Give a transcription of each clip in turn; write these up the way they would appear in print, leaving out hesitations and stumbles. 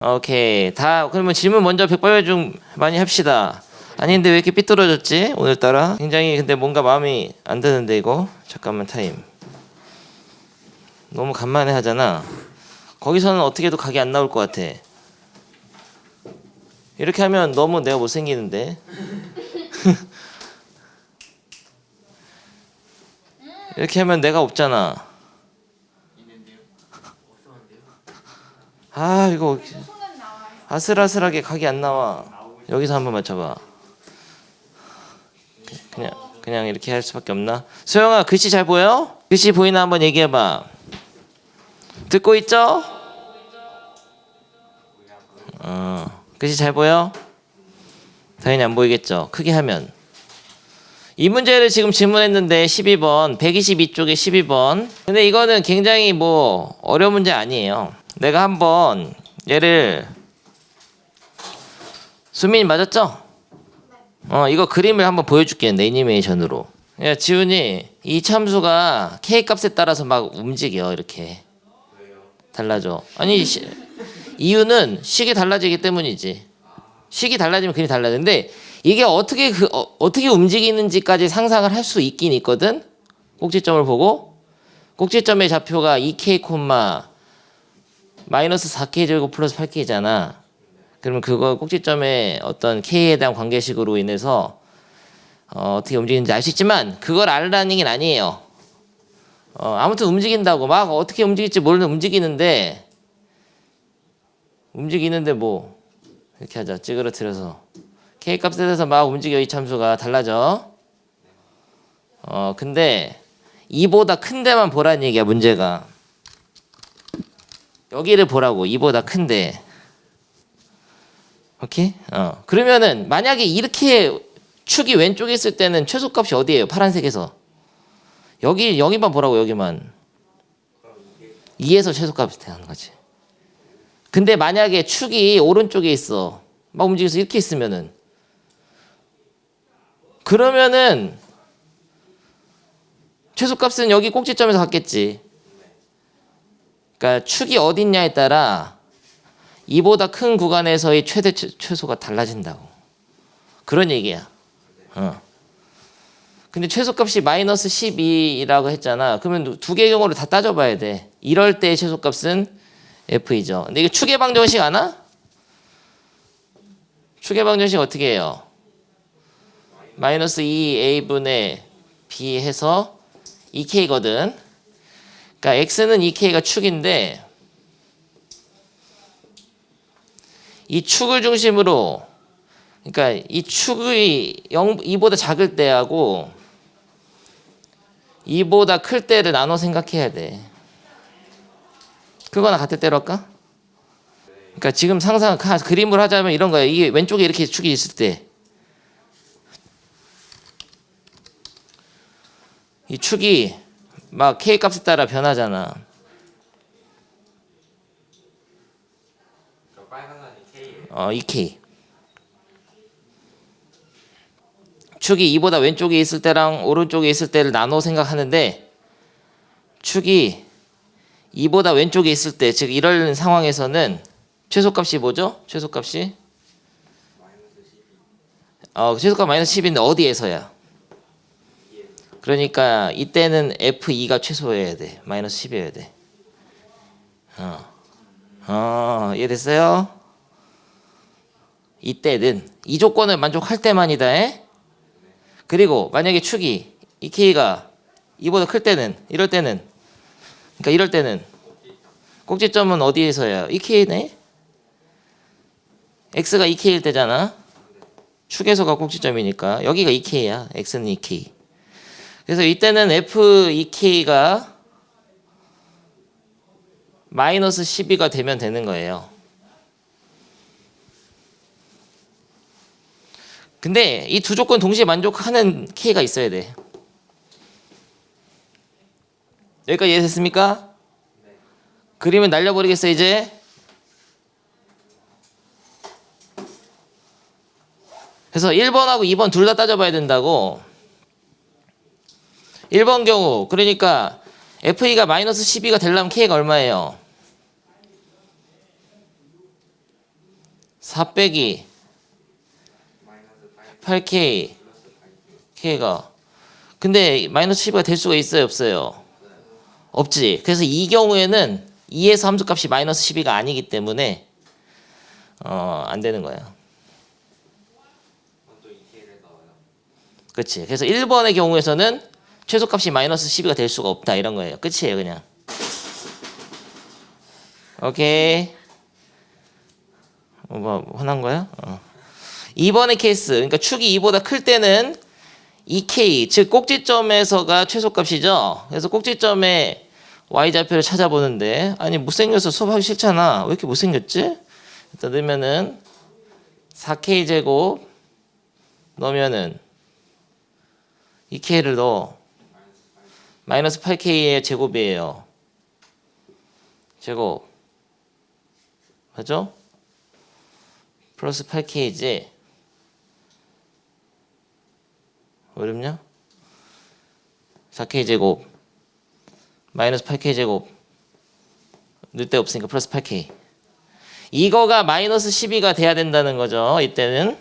오케이. 다 그러면 질문 먼저 100발 중 많이 합시다. 아닌데 왜 이렇게 삐뚤어졌지? 오늘따라 굉장히 근데 뭔가 마음이 안 드는데 이거 잠깐만 타임. 너무 간만에 하잖아. 거기서는 어떻게 해도 각이 안 나올 것 같아. 이렇게 하면 너무 내가 못생기는데. 이렇게 하면 내가 없잖아. 아 이거 아슬아슬하게 각이 안 나와. 여기서 한번 맞춰봐. 그냥 이렇게 할 수밖에 없나? 소영아 글씨 잘 보여? 글씨 보이나 한번 얘기해봐. 듣고 있죠? 글씨 잘 보여? 당연히 안 보이겠죠. 크게 하면. 이 문제를 지금 질문했는데 12번 122쪽에 12번. 근데 이거는 굉장히 뭐 어려운 문제 아니에요. 내가 한번 얘를 수민이 맞았죠? 이거 그림을 한번 보여줄게. 애니메이션으로. 야 지훈이 이 참수가 k 값에 따라서 막 움직여. 이렇게 달라져. 아니 이유는 식이 달라지기 때문이지. 식이 달라지면 그림이 달라지는데 이게 어떻게 움직이는지까지 상상을 할 수 있긴 있거든. 꼭지점을 보고 꼭지점의 좌표가 2k, 마이너스 4k 제곱 플러스 8k잖아. 그러면 그거 꼭지점의 어떤 k에 대한 관계식으로 인해서 어떻게 움직이는지 알 수 있지만 그걸 알라는 얘기는 아니에요. 아무튼 움직인다고 막 어떻게 움직일지 모르는 움직이는데 뭐 이렇게 하자. 찌그러뜨려서 k 값에 대해서 막 움직여. 이 참수가 달라져. 근데 2보다 큰 데만 보라는 얘기야. 문제가 여기를 보라고. 2보다 큰데. 오케이? 그러면은 만약에 이렇게 축이 왼쪽에 있을 때는 최소값이 어디예요? 파란색에서 여기만 보라고. 여기만 2에서 최소값이 되는 거지. 근데 만약에 축이 오른쪽에 있어. 막 움직여서 이렇게 있으면은 그러면은 최소값은 여기 꼭지점에서 갖겠지. 그러니까 축이 어딨냐에 따라 이보다 큰 구간에서의 최대 최소가 달라진다고. 그런 얘기야. 근데 최소값이 마이너스 12라고 했잖아. 그러면 두 개의 경우를 다 따져봐야 돼. 이럴 때의 최소값은 F이죠. 근데 이게 축의 방정식 아나? 축의 방정식 어떻게 해요? 마이너스 2a분의 b 해서 2k거든. 그러니까 x는 2k가 축인데 이 축을 중심으로, 그러니까 이 축이 2보다 작을 때하고 2보다 클 때를 나눠 생각해야 돼. 그거나 같을 때로 할까? 그러니까 지금 그림을 하자면 이런 거야. 이게 왼쪽에 이렇게 축이 있을 때 이 축이 막 k 값에 따라 변하잖아. 이 k. 축이 2보다 왼쪽에 있을 때랑 오른쪽에 있을 때를 나눠 생각하는데 축이 2보다 왼쪽에 있을 때, 즉 이런 상황에서는 최소값이 뭐죠? 최소값이 최소값 마이너스 10인데 어디에서야? 그러니까 이때는 F2가 최소여야 돼. 마이너스 10이어야 돼. 이해됐어요? 이때는 이 조건을 만족할 때만이다. 그리고 만약에 축이 이 k가 2보다 클 때는, 이럴 때는, 그러니까 이럴 때는 꼭지점은 어디에서야? 이 k네? x가 2k일 때잖아. 축에서가 꼭지점이니까 여기가 2k야. x는 2k. 그래서 이때는 f2k가 마이너스 12가 되면 되는 거예요. 근데 이 두 조건 동시에 만족하는 k가 있어야 돼. 여기까지 이해됐습니까? 네. 그림을 날려버리겠어 이제. 그래서 1번하고 2번 둘 다 따져봐야 된다고. 1번 경우 그러니까 f2가 마이너스 12가 되려면 k가 얼마예요? 4 빼기 8K K가 근데 마이너스 12가 될 수가 있어요 없어요? 없지. 그래서 이 경우에는 2에서 함수값이 마이너스 12가 아니기 때문에 안 되는 거야. 그렇지. 그래서 1번의 경우에서는 최소값이 마이너스 12가 될 수가 없다 이런 거예요. 끝이에요 그냥. 오케이. 뭐 화난 거야? 2번의 케이스. 그러니까 축이 2보다 클 때는 2K 즉 꼭지점에서가 최소값이죠. 그래서 꼭지점에 y좌표를 찾아보는데 아니 못생겨서 수업하기 싫잖아. 왜 이렇게 못생겼지? 일단 넣으면은 4K 제곱 넣으면은 2K를 넣어 마이너스 8K의 제곱이에요. 제곱 맞죠? 플러스 8K지. 어렵냐? 4K 제곱 마이너스 8K 제곱 넣을 데 없으니까 플러스 8K. 이거가 마이너스 12가 돼야 된다는 거죠. 이때는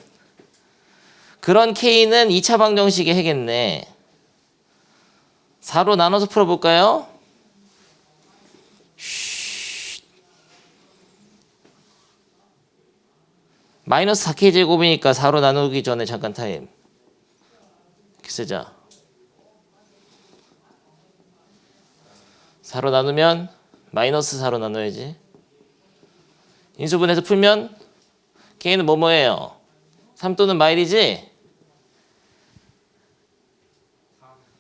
그런 K는 2차 방정식에 해겠네. 4로 나눠서 풀어볼까요? 마이너스 4K 제곱이니까 4로 나누기 전에 잠깐 타임. 이렇게 쓰자. 4로 나누면 마이너스 4로 나눠야지. 인수분해서 풀면 K는 뭐뭐예요? 3 또는 마일이지?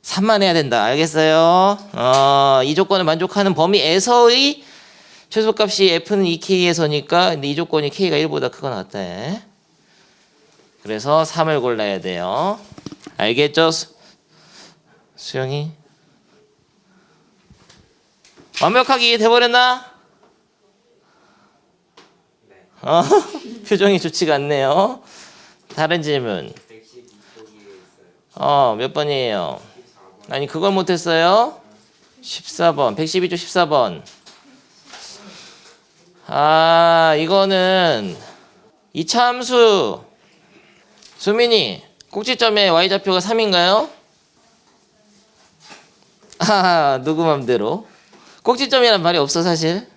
3만 해야 된다. 알겠어요? 이 조건을 만족하는 범위에서의 최소값이 F는 2K에서니까 근데 이 조건이 K가 1보다 크거나 같다. 그래서 3을 골라야 돼요. 알겠죠? 수영이? 완벽하게 이해돼버렸나? 표정이 좋지가 않네요. 다른 질문. 몇 번이에요? 아니 그걸 못했어요? 14번 112조 14번. 이거는 이차함수. 수민이 꼭지점에 y좌표가 3인가요? 누구 맘대로. 꼭지점이란 말이 없어 사실.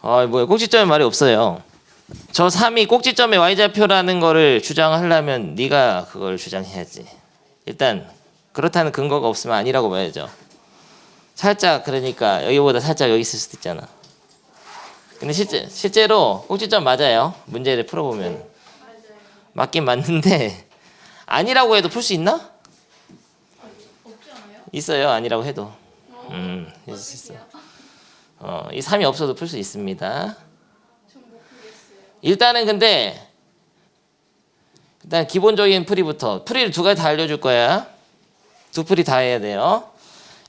뭐야 꼭지점에 말이 없어요. 저 3이 꼭지점의 y좌표라는 거를 주장하려면 네가 그걸 주장해야지. 일단 그렇다는 근거가 없으면 아니라고 봐야죠. 살짝 그러니까 여기보다 살짝 여기 있을 수도 있잖아. 근데 실제로 꼭지점 맞아요. 문제를 풀어보면 맞긴 맞는데 아니라고 해도 풀 수 있나? 없지 않아요? 있어요. 아니라고 해도. 있을 수 있어. 이 3이 없어도 풀 수 있습니다. 일단은 근데 일단 기본적인 풀이부터. 풀이를 두 가지 다 알려줄 거야. 두 풀이 다 해야 돼요.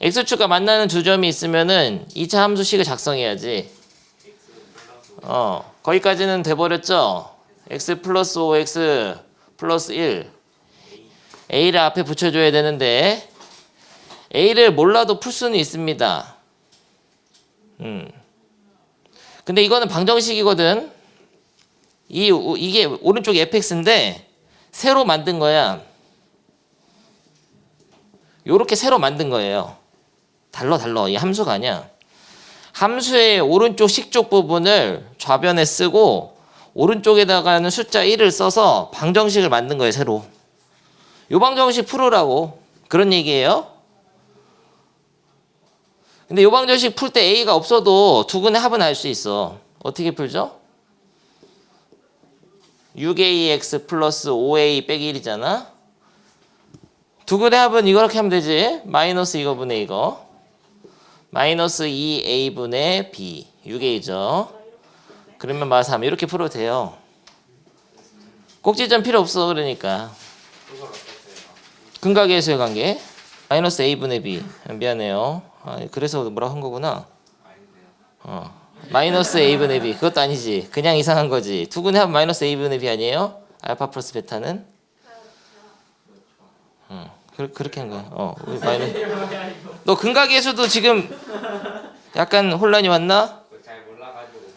x축과 만나는 두 점이 있으면은 2차 함수식을 작성해야지. 거기까지는 돼버렸죠. x 플러스 5x 플러스 1 a를 앞에 붙여줘야 되는데 a를 몰라도 풀 수는 있습니다. 근데 이거는 방정식이거든. 이게 오른쪽이 fx인데 새로 만든 거야. 요렇게 새로 만든 거예요. 달러. 이 함수가 아니야. 함수의 오른쪽 식쪽 부분을 좌변에 쓰고 오른쪽에다가는 숫자 1을 써서 방정식을 만든 거예요. 새로. 요 방정식 풀으라고. 그런 얘기예요. 근데 요 방정식 풀 때 a가 없어도 두근의 합은 알 수 있어. 어떻게 풀죠? 6ax 플러스 5a 빼기 1이잖아. 두근의 합은 이렇게 하면 되지. 마이너스 이거분의 이거. 마이너스 2a분의 b 6a죠. 그러면 마3 이렇게 풀어도 돼요. 꼭지점 필요 없어. 그러니까 근각계수의 관계 마이너스 a분의 b. 미안해요. 그래서 뭐라고 한 거구나. 마이너스 a분의 b. 그것도 아니지. 그냥 이상한 거지. 두근의 합 마이너스 a분의 b 아니에요? 알파 플러스 베타는? 그렇게 한 거야. 너 근각계수도 지금 약간 혼란이 왔나? 잘 몰라가지고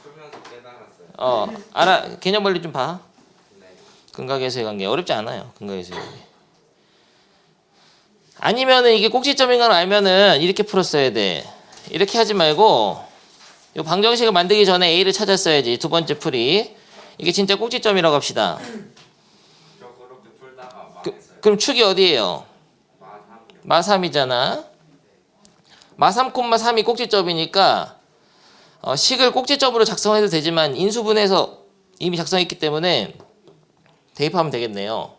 알아. 개념 원리 좀 봐. 근각에서의 관계 어렵지 않아요. 근각에서의 관계. 아니면은 이게 꼭지점인 걸 알면은 이렇게 풀었어야 돼. 이렇게 하지 말고 이 방정식을 만들기 전에 A를 찾았어야지. 두 번째 풀이. 이게 진짜 꼭지점이라고 합시다. 저 그렇게 풀다가 망했어요. 그럼 축이 어디예요? 마3이요. 마3이잖아. 마3,3이 꼭지점이니까 식을 꼭지점으로 작성해도 되지만 인수분해서 이미 작성했기 때문에 대입하면 되겠네요.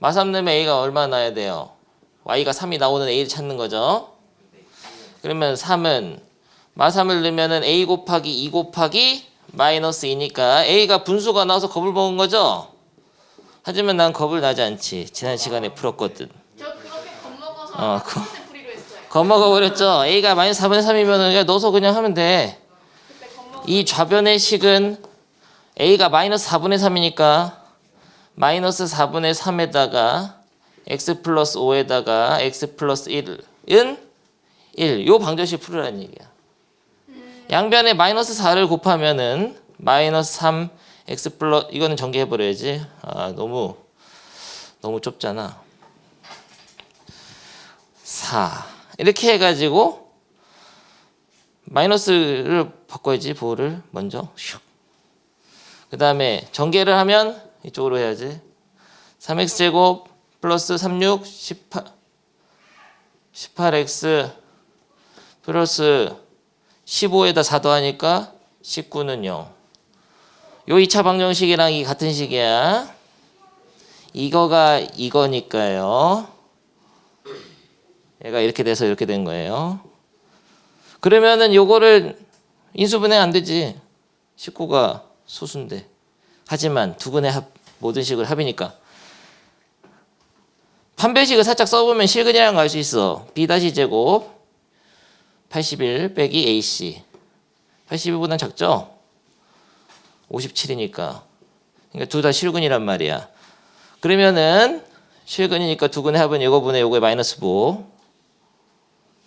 마3 넣으면 A가 얼마 나야 돼요? Y가 3이 나오는 A를 찾는 거죠. 그러면 3은 마3을 넣으면 A 곱하기 2 곱하기 마이너스 2니까 A가 분수가 나와서 겁을 먹은 거죠. 하지만 난 겁을 나지 않지. 지난 시간에 풀었거든. 저 그렇게 겁먹어서 어, 첫 번째 풀이로 했어요. 겁먹어 버렸죠. A가 마이너스 4분의 3이면 넣어서 그냥 하면 돼. 그때 겁먹어. 이 좌변의 식은 A가 마이너스 4분의 3이니까 마이너스 4분의 3에다가 x 플러스 5에다가 x 플러스 1은 1. 요 방정식 풀으라는 얘기야. 양변에 마이너스 4를 곱하면은 마이너스 3 x 플러스 이거는 전개해버려야지. 너무 좁잖아. 4 이렇게 해가지고 마이너스를 바꿔야지. 부호를 먼저 그 다음에 전개를 하면 이쪽으로 해야지. 3x제곱 플러스 36 18x 플러스 15에다 4 더하니까 19는 0. 요 2차 방정식이랑 이 같은 식이야. 이거가 이거니까요. 얘가 이렇게 돼서 이렇게 된 거예요. 그러면은 요거를 인수분해 안 되지. 19가 소수인데. 하지만 두근의 합, 모든 식을 합이니까. 판별식을 살짝 써보면 실근이라는 거 알 수 있어. B-제곱 81 빼기 AC. 81보단 작죠? 57이니까. 그러니까 둘 다 실근이란 말이야. 그러면은 실근이니까 두근의 합은 이거분의 요거의 마이너스 부.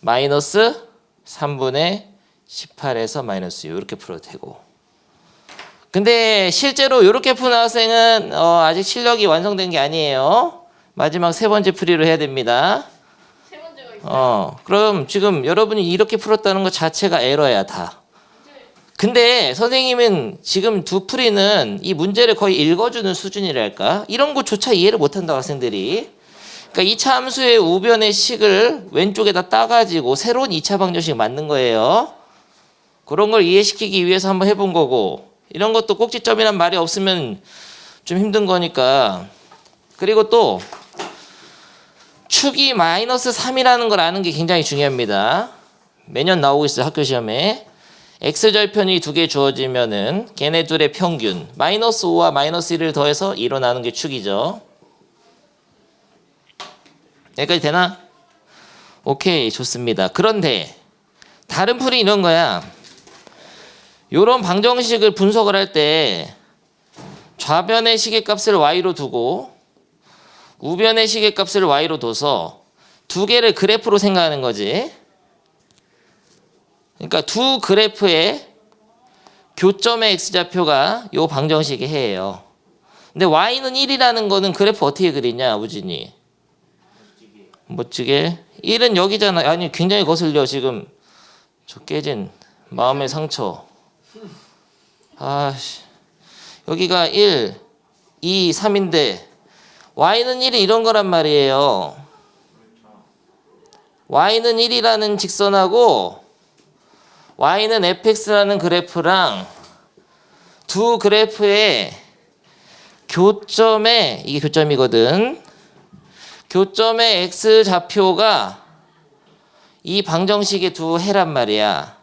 마이너스 3분의 18에서 마이너스 6 이렇게 풀어도 되고. 근데 실제로 이렇게 푸는 학생은 아직 실력이 완성된 게 아니에요. 마지막 세 번째 풀이로 해야 됩니다. 세 번째가 있어요. 그럼 지금 여러분이 이렇게 풀었다는 것 자체가 에러야 다. 근데 선생님은 지금 두 풀이는 이 문제를 거의 읽어주는 수준이랄까? 이런 것조차 이해를 못한다 학생들이. 그러니까 2차 함수의 우변의 식을 왼쪽에다 따가지고 새로운 2차 방정식 만든 거예요. 그런 걸 이해시키기 위해서 한번 해본 거고, 이런 것도 꼭지점이란 말이 없으면 좀 힘든 거니까. 그리고 또 축이 마이너스 3이라는 걸 아는 게 굉장히 중요합니다. 매년 나오고 있어요, 학교 시험에. x절편이 두 개 주어지면은 걔네 둘의 평균 마이너스 5와 마이너스 1을 더해서 2로 나눈 게 축이죠. 여기까지 되나? 오케이, 좋습니다. 그런데 다른 풀이 이런 거야. 요런 방정식을 분석을 할 때 좌변의 시계값을 y로 두고 우변의 시계값을 y로 둬서 두 개를 그래프로 생각하는 거지. 그러니까 두 그래프의 교점의 x좌표가 요 방정식의 해예요. 근데 y는 1이라는 거는 그래프 어떻게 그리냐, 우진이? 멋지게. 1은 여기잖아. 아니, 굉장히 거슬려 지금. 저 깨진 마음의 상처. 여기가 1, 2, 3인데 y는 1이 이런 거란 말이에요. y는 1이라는 직선하고 y는 fx라는 그래프랑 두 그래프의 교점에, 이게 교점이거든. 교점의 x좌표가 이 방정식의 두 해란 말이야.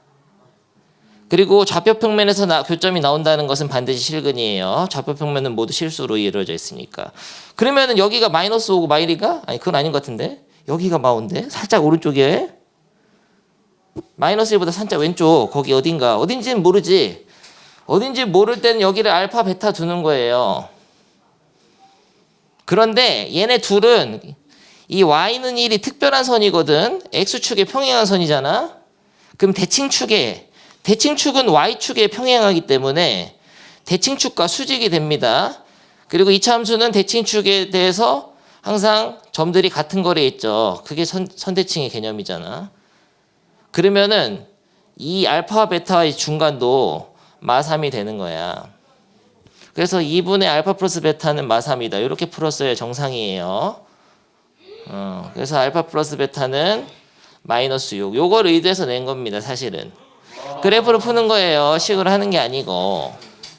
그리고 좌표평면에서 교점이 나온다는 것은 반드시 실근이에요. 좌표평면은 모두 실수로 이루어져 있으니까. 그러면은 여기가 마이너스 5고 마이리가? 아니, 그건 아닌 것 같은데. 여기가 마오인데? 살짝 오른쪽에. 마이너스 1보다 살짝 왼쪽. 거기 어딘지는 모르지. 어딘지 모를 때는 여기를 알파, 베타 두는 거예요. 그런데 얘네 둘은 이 y는 1이 특별한 선이거든. x축에 평행한 선이잖아. 그럼 대칭축은 y축에 평행하기 때문에 대칭축과 수직이 됩니다. 그리고 이차 함수는 대칭축에 대해서 항상 점들이 같은 거리에 있죠. 그게 선대칭의 개념이잖아. 그러면은 이 알파와 베타의 중간도 마3이 되는 거야. 그래서 2분의 알파 플러스 베타는 마3이다. 이렇게 풀었어야 정상이에요. 그래서 알파 플러스 베타는 마이너스 6. 요걸 의도해서 낸 겁니다. 사실은. 그래프로 푸는 거예요. 식으로 하는 게 아니고.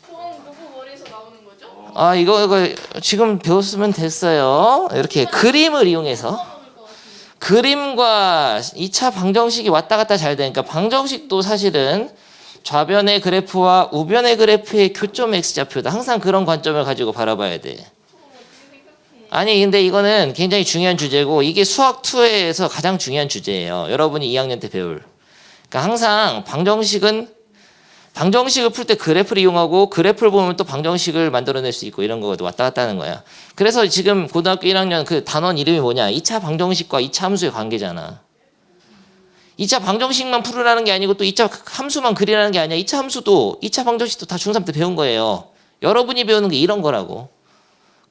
그건 누구 머리에서 나오는 거죠? 아 이거 지금 배웠으면 됐어요. 이렇게 그림을 이용해서. 나올 것 같은데. 그림과 2차 방정식이 왔다 갔다 잘 되니까 방정식도 사실은 좌변의 그래프와 우변의 그래프의 교점 X좌표다. 항상 그런 관점을 가지고 바라봐야 돼. 어떻게 생각해? 아니 근데 이거는 굉장히 중요한 주제고 이게 수학 2에서 가장 중요한 주제예요. 여러분이 2학년 때 배울. 그러니까 항상 방정식을 풀 때 그래프를 이용하고 그래프를 보면 또 방정식을 만들어낼 수 있고 이런 거도 왔다 갔다 하는 거야. 그래서 지금 고등학교 1학년 그 단원 이름이 뭐냐? 2차 방정식과 2차 함수의 관계잖아. 2차 방정식만 풀으라는 게 아니고 또 2차 함수만 그리라는 게 아니야. 2차 함수도 2차 방정식도 다 중3 때 배운 거예요. 여러분이 배우는 게 이런 거라고.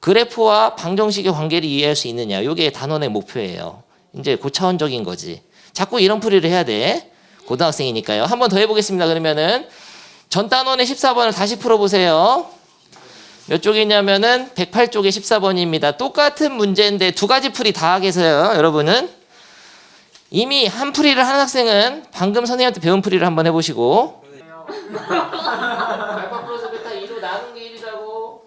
그래프와 방정식의 관계를 이해할 수 있느냐. 이게 단원의 목표예요. 이제 고차원적인 거지. 자꾸 이런 풀이를 해야 돼. 고등학생이니까요. 한 번 더 해보겠습니다. 그러면은 전 단원의 14번을 다시 풀어보세요. 몇 쪽이냐면은 108쪽의 14번입니다. 똑같은 문제인데 두 가지 풀이 다 하겠어요. 여러분은 이미 한 풀이를 한 학생은 방금 선생님한테 배운 풀이를 한번 해보시고 알파 플러스 베타 2로 나눈 게 1이라고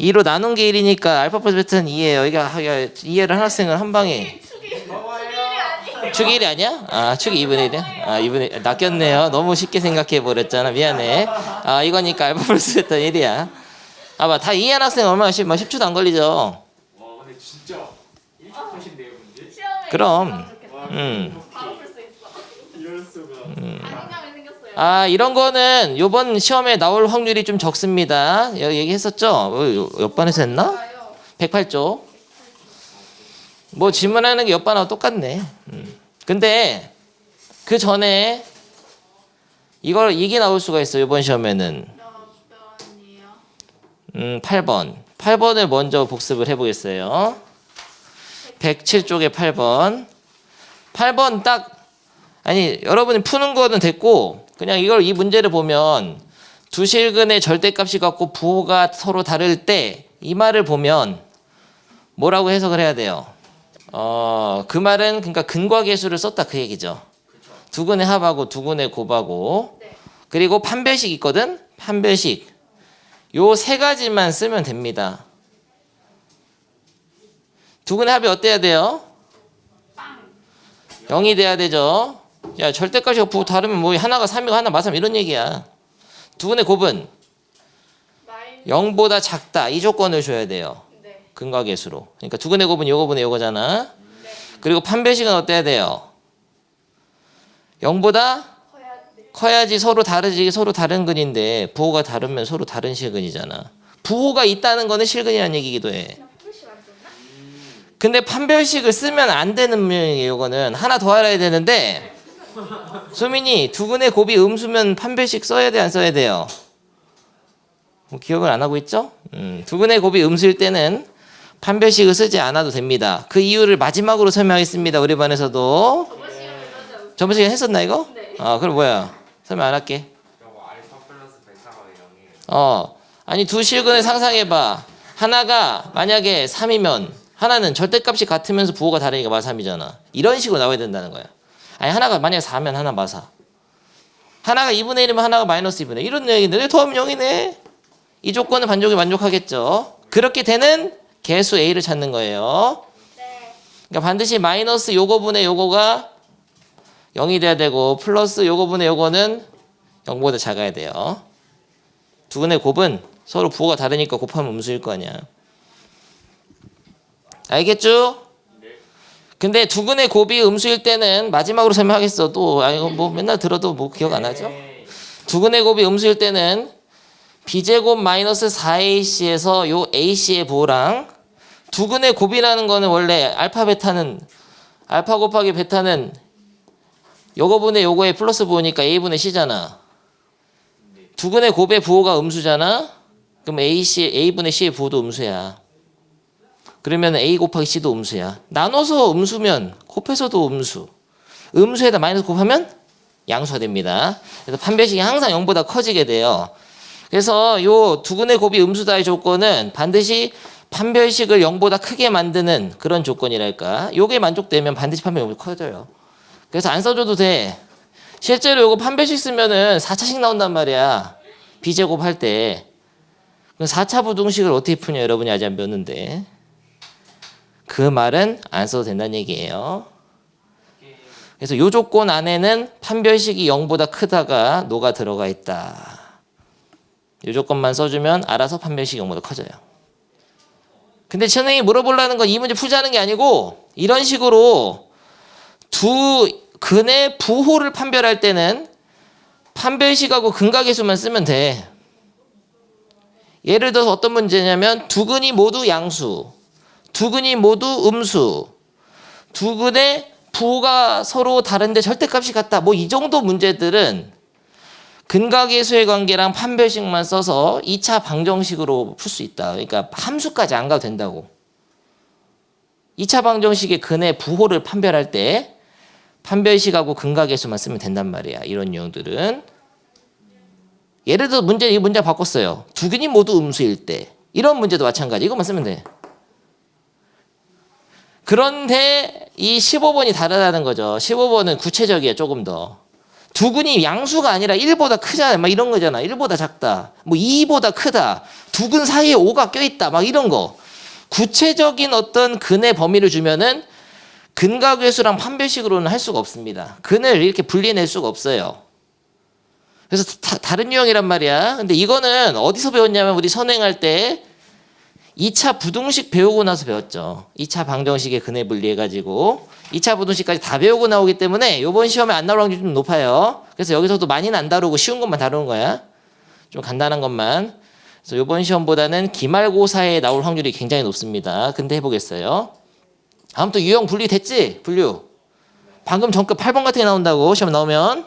2로 나눈 게 1이니까 알파 플러스 베타는 2예요. 이게 이해를 한 학생은 한 방에 축이 1이 아니야? 아 축이 2분의 1이야? 아 2분의 1 낚였네요. 너무 쉽게 생각해 버렸잖아. 미안해. 아 이거니까 알파 플러스 베타 1이야. 아봐 다 이해한 학생 얼마나 10초도 안 걸리죠. 와 근데 진짜 일찍 푸신데요 문제? 시험에 그럼. 있으면 좋겠다. 바로 풀 수 있어. 이럴 수가. 자신감이 생겼어요. 아 이런 거는 요번 시험에 나올 확률이 좀 적습니다. 여기 얘기했었죠? 옆반에서 했나? 좋아요. 108조. 뭐 질문하는 게 옆반하고 똑같네. 근데 그 전에 이게 나올 수가 있어. 이번 시험에는 몇 번이에요? 8번. 8번을 먼저 복습을 해보겠어요. 107쪽에 8번. 8번 딱 아니 여러분이 푸는 거는 됐고 그냥 이 문제를 보면 두 실근의 절대값이 같고 부호가 서로 다를 때 이 말을 보면 뭐라고 해석을 해야 돼요? 그 말은 그러니까 근과 계수를 썼다 그 얘기죠. 두근의 합하고 두근의 곱하고 네. 그리고 판별식 있거든. 판별식 요 세 가지만 쓰면 됩니다. 두근의 합이 어때야 돼요? 0이 돼야 되죠. 야 절대값이 부호 다르면 뭐 하나가 3이고 하나 마삼 이런 얘기야. 두근의 곱은 마이너스. 0보다 작다 이 조건을 줘야 돼요. 네. 근과 계수로. 그러니까 두근의 곱은 요거분의 요거잖아. 네. 그리고 판별식은 어때야 돼요? 0보다 커야 돼. 커야지 서로 다르지. 서로 다른 근인데 부호가 다르면 서로 다른 실근이잖아. 부호가 있다는 거는 실근이라는 얘기기도 해. 그냥 풀시 안 썼나? 근데 판별식을 쓰면 안 되는 문제예요. 이거는 하나 더 알아야 되는데 수민이 두근의 곱이 음수면 판별식 써야 돼 안 써야 돼요? 뭐 기억을 안 하고 있죠? 두근의 곱이 음수일 때는 판별식을 쓰지 않아도 됩니다. 그 이유를 마지막으로 설명하겠습니다. 우리 반에서도 저번 시간에 그러지 않았어요? 저번 시간에 했었나 이거? 네. 그럼 뭐야? 설명 안 할게. 저거 알파 플러스 베타가 0이에요. 아니 두 실근을 상상해봐. 하나가 만약에 3이면 하나는 절대값이 같으면서 부호가 다르니까 마3이잖아. 이런 식으로 나와야 된다는 거야. 아니 하나가 만약에 4면 하나 마4. 하나가 2분의 1이면 하나가 마이너스 2분의 1. 이런 얘기인데 더하면 0이네. 이 조건은 반족이 만족하겠죠. 그렇게 되는 개수 A를 찾는 거예요. 네. 그러니까 반드시 마이너스 요거분의 요거가 0이 돼야 되고 플러스 요거분의 요거는 0보다 작아야 돼요. 두근의 곱은 서로 부호가 다르니까 곱하면 음수일 거 아니야. 알겠죠? 근데 두근의 곱이 음수일 때는 마지막으로 설명하겠어. 또 이거 뭐 맨날 들어도 뭐 기억 안 하죠? 두근의 곱이 음수일 때는 b제곱 마이너스 4ac에서 요 ac의 부호랑 두근의 곱이라는 거는 원래 알파 곱하기 베타는 요거분의 요거의 플러스 부호니까 a분의 c잖아. 두근의 곱의 부호가 음수잖아. 그럼 A분의 C의 부호도 음수야. 그러면 A 곱하기 C도 음수야. 나눠서 음수면 곱해서도 음수. 음수에다 마이너스 곱하면 양수가 됩니다. 그래서 판별식이 항상 0보다 커지게 돼요. 그래서 요 두근의 곱이 음수다의 조건은 반드시 판별식을 0보다 크게 만드는 그런 조건이랄까. 요게 만족되면 반드시 판별식이 커져요. 그래서 안 써줘도 돼. 실제로 요거 판별식 쓰면은 4차식 나온단 말이야. 비제곱 할 때. 4차 부등식을 어떻게 푸냐 여러분이 아직 안 배웠는데. 그 말은 안 써도 된다는 얘기예요. 그래서 요 조건 안에는 판별식이 0보다 크다가 노가 들어가 있다. 요 조건만 써주면 알아서 판별식이 0보다 커져요. 근데 선생님이 물어보려는 건 이 문제 풀자는 게 아니고 이런 식으로 두 근의 부호를 판별할 때는 판별식하고 근각계수만 쓰면 돼. 예를 들어서 어떤 문제냐면 두 근이 모두 양수, 두 근이 모두 음수, 두 근의 부호가 서로 다른데 절대값이 같다. 뭐 이 정도 문제들은 근각계수의 관계랑 판별식만 써서 2차 방정식으로 풀 수 있다. 그러니까 함수까지 안 가도 된다고. 2차 방정식의 근의 부호를 판별할 때 판별식하고 근각계수만 쓰면 된단 말이야. 이런 유형들은. 예를 들어 이 문제 바꿨어요. 두 근이 모두 음수일 때. 이런 문제도 마찬가지. 이것만 쓰면 돼. 그런데 이 15번이 다르다는 거죠. 15번은 구체적이에요. 조금 더. 두 근이 양수가 아니라 1보다 크잖아. 막 이런 거잖아. 1보다 작다. 뭐 2보다 크다. 두 근 사이에 5가 껴있다. 막 이런 거. 구체적인 어떤 근의 범위를 주면은 근각계수랑 판별식으로는 할 수가 없습니다. 근을 이렇게 분리해낼 수가 없어요. 그래서 다른 유형이란 말이야. 근데 이거는 어디서 배웠냐면 우리 선행할 때 2차 부등식 배우고 나서 배웠죠. 2차 방정식의 근을 분리해가지고 2차 부등식까지 다 배우고 나오기 때문에 이번 시험에 안 나올 확률이 좀 높아요. 그래서 여기서도 많이는 안 다루고 쉬운 것만 다루는 거야. 좀 간단한 것만. 그래서 이번 시험보다는 기말고사에 나올 확률이 굉장히 높습니다. 근데 해보겠어요. 다음 또 유형 분리 됐지? 분류. 방금 전급 8번 같은 게 나온다고 시험 나오면.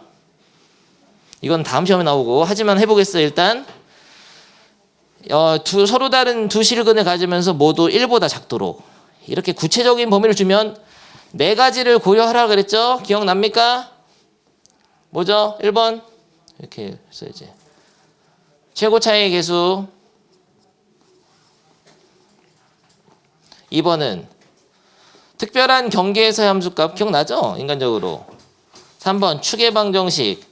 이건 다음 시험에 나오고. 하지만 해보겠어요. 일단 서로 다른 두 실근을 가지면서 모두 1보다 작도록 이렇게 구체적인 범위를 주면 네 가지를 고려하라 그랬죠? 기억납니까? 뭐죠? 1번 이렇게 써야지. 최고 차이의 계수. 2번은 특별한 경계에서의 함수값. 기억나죠? 인간적으로. 3번 추계 방정식.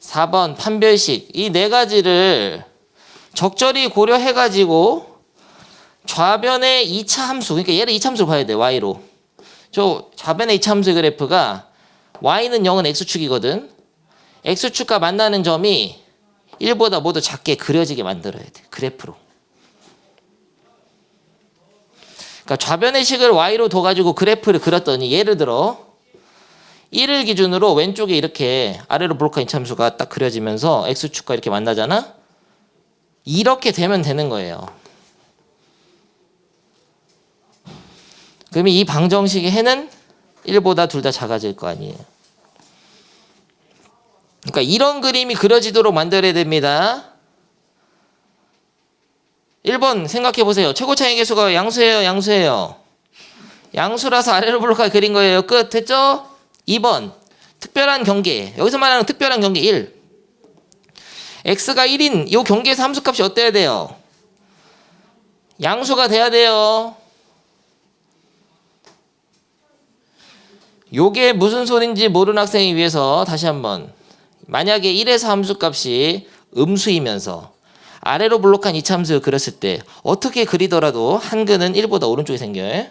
4번 판별식. 이 네 가지를 적절히 고려해가지고 좌변의 2차 함수, 그러니까 얘를 2차 함수로 봐야 돼. y로. 저 좌변의 2차 함수의 그래프가 y는 0은 x축이거든. x축과 만나는 점이 1보다 모두 작게 그려지게 만들어야 돼. 그래프로. 그러니까 좌변의 식을 y로 둬가지고 그래프를 그렸더니 예를 들어 1을 기준으로 왼쪽에 이렇게 아래로 볼록한 2차 함수가 딱 그려지면서 x축과 이렇게 만나잖아. 이렇게 되면 되는 거예요. 그러면 이 방정식의 해는 1보다 둘 다 작아질 거 아니에요. 그러니까 이런 그림이 그려지도록 만들어야 됩니다. 1번 생각해 보세요. 최고 차이 계수가 양수예요, 양수예요. 양수라서 아래로 볼록하게 그린 거예요. 끝. 됐죠? 2번 특별한 경계. 여기서 말하는 특별한 경계 1. x가 1인 이 경계에서 함수값이 어때야 돼요? 양수가 돼야 돼요. 요게 무슨 소린지 모르는 학생이 위해서 다시 한번. 만약에 1에서 함수값이 음수이면서 아래로 볼록한 2차 함수를 그렸을 때 어떻게 그리더라도 한 근은 1보다 오른쪽에 생겨요.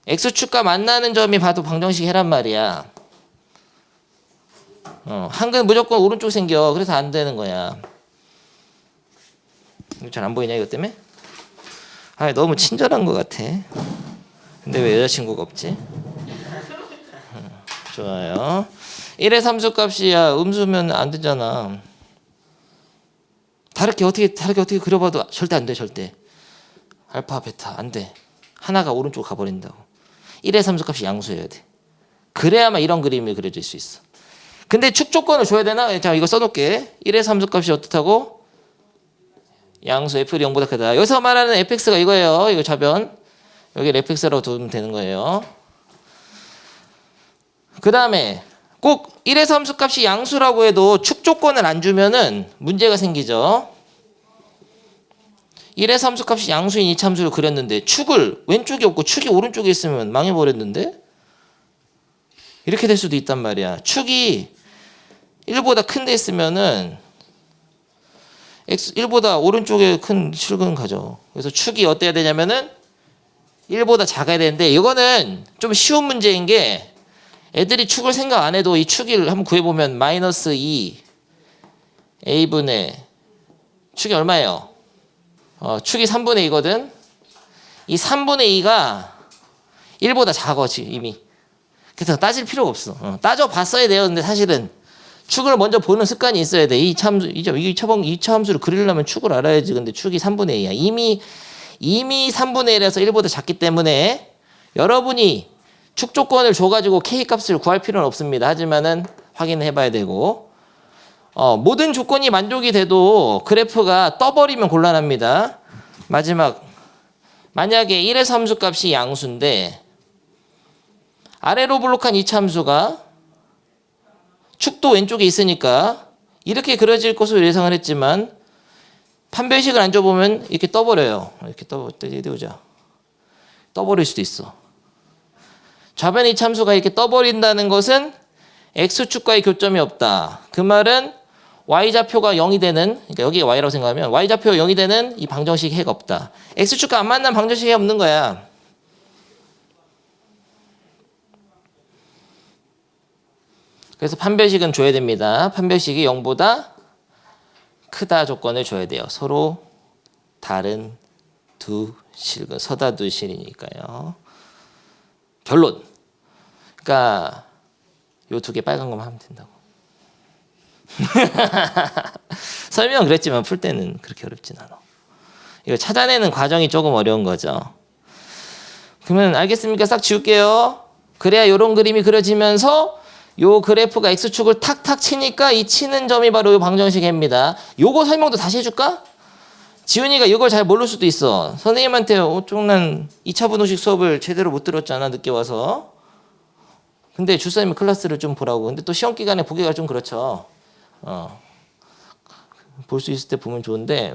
x축과 만나는 점이 봐도 방정식 해란 말이야. 한근 무조건 오른쪽 생겨. 그래서 안 되는 거야. 잘 안 보이냐 이것 때문에? 아, 너무 친절한 것 같아. 근데 왜 여자친구가 없지? 좋아요. 1의 함수값이야 음수면 안 되잖아. 다르게 어떻게 그려봐도 절대 안 돼. 절대. 알파 베타 안 돼. 하나가 오른쪽 가버린다고. 1의 함수값이 양수여야 돼. 그래야만 이런 그림이 그려질 수 있어. 근데 축 조건을 줘야 되나? 자, 이거 써놓을게. 1에서 함수값이 어떻다고? 양수 f이 0보다 크다. 여기서 말하는 fx가 이거예요. 이거 좌변. 여기 fx라고 두면 되는 거예요. 그 다음에 꼭 1에서 함수값이 양수라고 해도 축 조건을 안 주면은 문제가 생기죠. 1에서 함수값이 양수인 이차함수를 그렸는데 축을 왼쪽이 없고 축이 오른쪽에 있으면 망해버렸는데? 이렇게 될 수도 있단 말이야. 축이 1보다 큰 데 있으면은 x 1보다 오른쪽에 큰 축은 가죠. 그래서 축이 어때야 되냐면은 1보다 작아야 되는데 이거는 좀 쉬운 문제인 게 애들이 축을 생각 안 해도 이 축을 한번 구해보면 마이너스 2 a분의 축이 얼마예요? 축이 3분의 2거든. 이 3분의 2가 1보다 작아 지금 이미. 그래서 따질 필요가 없어. 따져봤어야 돼요. 근데 사실은 축을 먼저 보는 습관이 있어야 돼. 이 차함수를 그리려면 축을 알아야지. 근데 축이 3분의 2야. 이미 3분의 1에서 1보다 작기 때문에 여러분이 축 조건을 줘가지고 K값을 구할 필요는 없습니다. 하지만은 확인해 봐야 되고 모든 조건이 만족이 돼도 그래프가 떠버리면 곤란합니다. 마지막 만약에 1에서 함수값이 양수인데 아래로 블록한 이차함수가 축도 왼쪽에 있으니까 이렇게 그려질 것으로 예상을 했지만 판별식을 안 줘보면 이렇게 떠버려요. 이렇게 떠버릴 수도 있어. 좌변의 이차함수가 이렇게 떠버린다는 것은 x축과의 교점이 없다. 그 말은 y좌표가 0이 되는, 그러니까 여기가 y라고 생각하면 y좌표가 0이 되는 이 방정식 해가 없다. x축과 안 만난 방정식이 없는 거야. 그래서 판별식은 줘야 됩니다. 판별식이 0보다 크다 조건을 줘야 돼요. 서로 다른 두 실근, 서다 두 실이니까요. 결론. 그러니까 요 두 개 빨간 것만 하면 된다고. 설명은 그랬지만 풀 때는 그렇게 어렵진 않아. 이거 찾아내는 과정이 조금 어려운 거죠. 그러면 알겠습니까? 싹 지울게요. 그래야 이런 그림이 그려지면서 요 그래프가 x축을 탁탁 치니까 이 치는 점이 바로 요 방정식 해입니다. 요거 설명도 다시 해줄까? 지훈이가 이걸 잘 모를 수도 있어. 선생님한테 난 2차 분호식 수업을 제대로 못 들었잖아, 늦게 와서. 근데 주사님이 클래스를 좀 보라고. 근데 또 시험 기간에 보기가 좀 그렇죠. 볼 수 있을 때 보면 좋은데.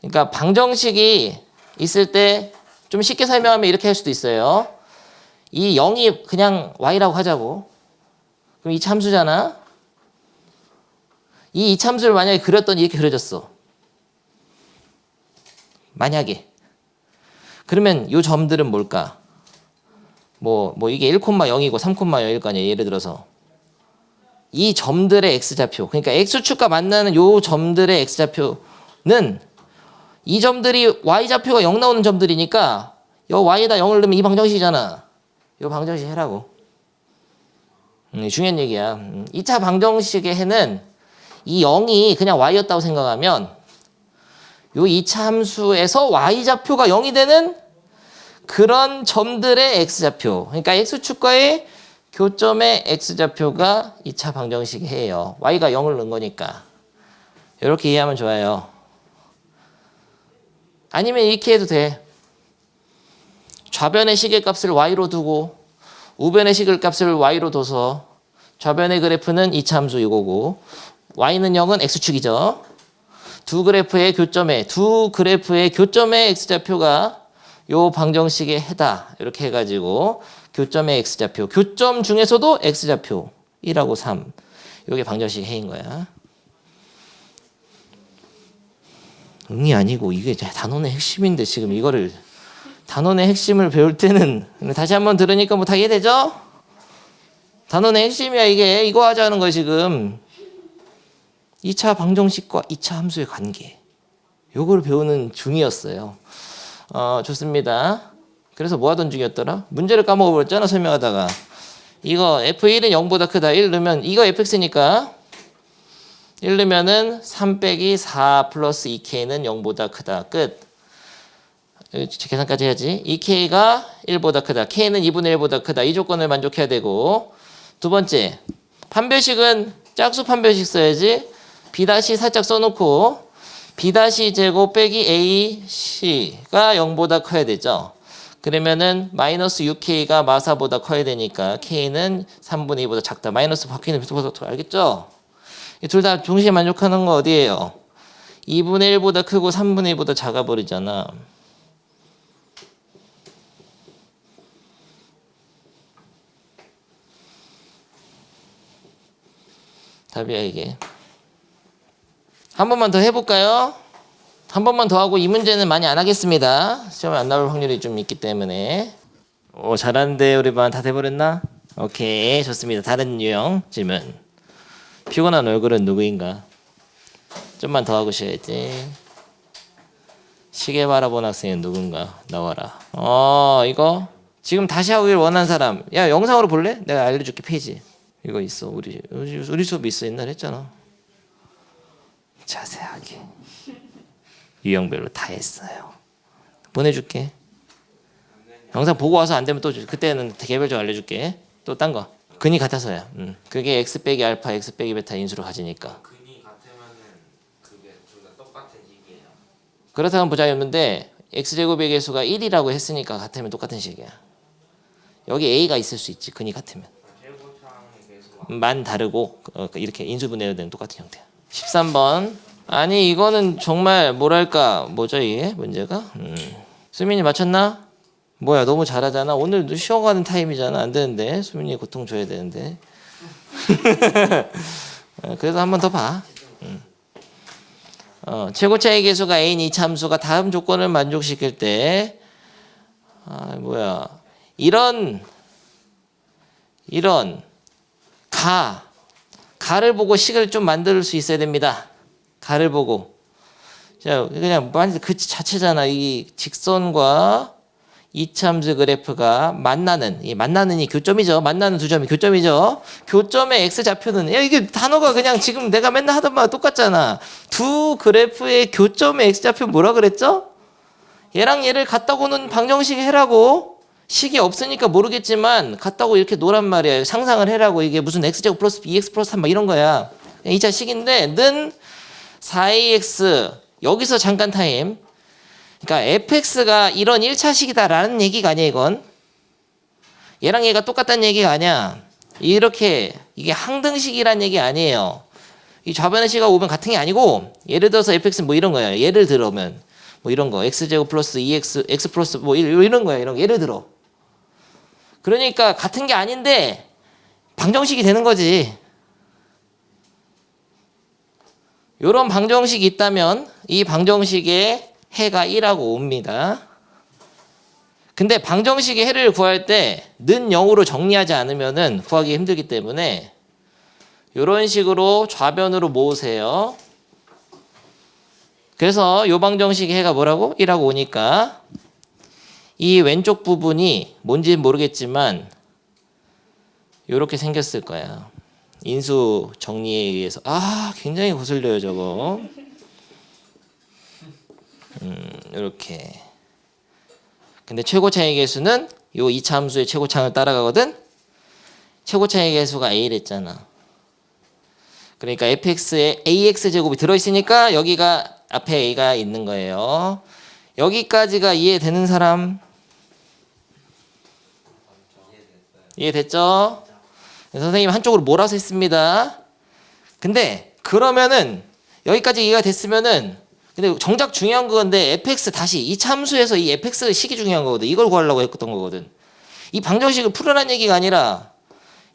그러니까 방정식이 있을 때 좀 쉽게 설명하면 이렇게 할 수도 있어요. 이 0이 그냥 y라고 하자고. 그럼 이 참수잖아. 이 이참수를 만약에 그렸더니 이렇게 그려졌어. 만약에. 그러면 이 점들은 뭘까? 뭐 이게 1,0이고 3,0일 거 아니야. 예를 들어서. 이 점들의 x좌표. 그러니까 x축과 만나는 이 점들의 x좌표는 이 점들이 y좌표가 0 나오는 점들이니까 이 y에다 0을 넣으면 이 방정식이잖아. 이 방정식 해라고. 중요한 얘기야. 2차 방정식의 해는 이 0이 그냥 y였다고 생각하면 요 2차 함수에서 y좌표가 0이 되는 그런 점들의 x좌표. 그러니까 x축과의 교점의 x좌표가 2차 방정식의 해예요. y가 0을 넣은 거니까. 이렇게 이해하면 좋아요. 아니면 이렇게 해도 돼. 좌변의 시계값을 y로 두고 우변의 시계값을 y로 둬서 좌변의 그래프는 2차 함수 이거고 y는 0은 x축이죠. 두 그래프의 교점의 x좌표가 요 방정식의 해다. 이렇게 해가지고 교점의 x좌표. 교점 중에서도 x좌표 1하고 3. 요게 방정식 해인 거야. 응이 아니고 이게 단원의 핵심인데 지금 이거를 단원의 핵심을 배울 때는 다시 한번 들으니까 뭐 다 이해되죠? 단원의 핵심이야 이게. 이거 하자는 거야 지금. 2차 방정식과 2차 함수의 관계. 요거를 배우는 중이었어요. 좋습니다. 그래서 뭐 하던 중이었더라? 문제를 까먹어버렸잖아 설명하다가. 이거 f1은 0보다 크다. 1 넣으면 이거 fx니까 1 넣으면은 3 빼기 4 플러스 2k는 0보다 크다. 끝. 계산까지 해야지. 2k가 1보다 크다. k는 2분의 1보다 크다. 이 조건을 만족해야 되고 두 번째, 판별식은 짝수 판별식 써야지. B 다시 살짝 써놓고 B 다시 제곱 빼기 A, C가 0보다 커야 되죠. 그러면은 마이너스 6K가 마사보다 커야 되니까 K는 3분의 2보다 작다. 마이너스 바뀌는 비슷보다 알겠죠? 둘 다 동시에 만족하는 거 어디예요? 2분의 1보다 크고 3분의 2보다 작아 버리잖아. 답이야 이게. 한 번만 더 해볼까요? 한 번만 더 하고 이 문제는 많이 안 하겠습니다. 시험에 안 나올 확률이 좀 있기 때문에. 오, 잘하는데 우리 반 다 돼버렸나? 오케이, 좋습니다. 다른 유형 질문. 피곤한 얼굴은 누구인가? 좀만 더 하고 쉬어야지. 시계 바라본 학생은 누군가? 나와라. 이거 지금 다시 하길 원하는 사람. 야, 영상으로 볼래? 내가 알려줄게. 페이지 이거 있어. 우리 수업 있어. 옛날에 했잖아. 자세하게 유형별로 다 했어요. 보내줄게. 영상 보고 와서 안 되면 또 그때는 개별적으로 알려줄게. 또 딴 거. 근이 같아서야. 그게 x 빼기 알파, x 빼기 베타 인수로 가지니까. 근이 같으면은 그게 둘 다 똑같은 식이에요. 그렇다면 부자였는데 x 제곱의 개수가 1이라고 했으니까 같으면 똑같은 식이야. 여기 a가 있을 수 있지. 근이 같으면. 최고창의 개수가 만 다르고 이렇게 인수분해로 되는 똑같은 형태야. 13번. 아니 이거는 정말 뭐랄까 뭐죠 이게 문제가? 수민이 맞췄나? 뭐야 너무 잘하잖아. 오늘 쉬어가는 타임이잖아. 안 되는데 수민이 고통 줘야 되는데. 그래서 한 번 더 봐. 최고차의 개수가 a인 이 참수가 다음 조건을 만족시킬 때 이런 가를 보고 식을 좀 만들 수 있어야 됩니다. 가를 보고. 자, 그냥 그 자체잖아. 이 직선과 이참수 그래프가 만나는 이 교점이죠. 만나는 두 점이 교점이죠. 교점의 x 좌표는 이게 단어가 그냥 지금 내가 맨날 하던 말 똑같잖아. 두 그래프의 교점의 x 좌표 뭐라 그랬죠? 얘랑 얘를 같다고 놓은 방정식 해라고. 식이 없으니까 모르겠지만 같다고 이렇게 놓란 말이야. 상상을 해라고. 이게 무슨 x제곱 플러스 bx 플러스 3 막 이런 거야. 2차 식인데 는 4ax 여기서 잠깐 타임. 그러니까 fx가 이런 1차식이다라는 얘기가 아니야 이건. 얘랑 얘가 똑같다는 얘기가 아니야. 이렇게 이게 항등식이란 얘기 아니에요. 이 좌변의 식이 오면 같은 게 아니고 예를 들어서 fx는 뭐 이런 거야. 예를 들어면 뭐 이런 거 x제곱 플러스 2x x 플러스 뭐 이런 거야. 이런 거 예를 들어. 그러니까 같은 게 아닌데 방정식이 되는 거지. 이런 방정식이 있다면 이 방정식의 해가 1하고 옵니다. 근데 방정식의 해를 구할 때 는 0으로 정리하지 않으면 구하기 힘들기 때문에 이런 식으로 좌변으로 모으세요. 그래서 이 방정식의 해가 뭐라고? 1하고 오니까 이 왼쪽 부분이 뭔지는 모르겠지만 이렇게 생겼을 거야. 인수 정리에 의해서. 굉장히 거슬려요 저거. 이렇게. 근데 최고차의 개수는 요 이차 함수의 최고차를 따라가거든. 최고차의 개수가 a랬잖아. 그러니까 fx에 ax 제곱이 들어있으니까 여기가 앞에 a가 있는 거예요. 여기까지가 이해되는 사람? 이해됐죠? 선생님 한쪽으로 몰아서 했습니다. 근데 그러면은 여기까지 이해가 됐으면은 근데 정작 중요한 건데 fx 다시 이 참수에서 이 fx 식이 중요한 거거든. 이걸 구하려고 했던 거거든. 이 방정식을 풀으라는 얘기가 아니라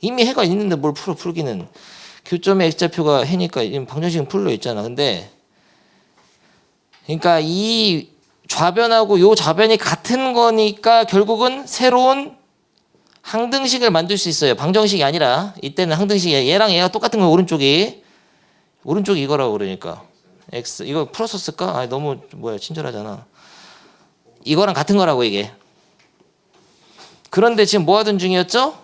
이미 해가 있는데 뭘 풀기는. 교점의 x좌표가 해니까 방정식은 풀려 있잖아. 근데 그러니까 이 좌변하고 요 좌변이 같은 거니까 결국은 새로운 항등식을 만들 수 있어요. 방정식이 아니라 이때는 항등식이야. 얘랑 얘가 똑같은 거 오른쪽이 이거라고 그러니까 x 이거 풀어서 쓸까? 너무 친절하잖아. 이거랑 같은 거라고 이게. 그런데 지금 뭐 하던 중이었죠?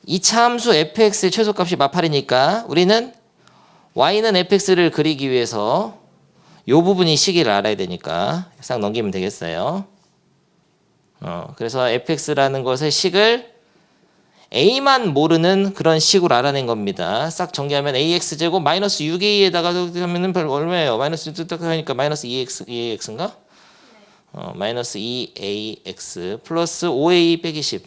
이차 함수 fx의 최소값이 마팔이니까 우리는 y는 fx를 그리기 위해서 요 부분이 식을 알아야 되니까 싹 넘기면 되겠어요. 그래서 fx라는 것의 식을 a만 모르는 그런 식으로 알아낸 겁니다. 싹 정리하면 ax제곱 마이너스 6a에다가 하면은 얼마예요? 마이너스 딱 하니까 마이너스 2ax인가? 마이너스 2ax 플러스 5a 빼기 10.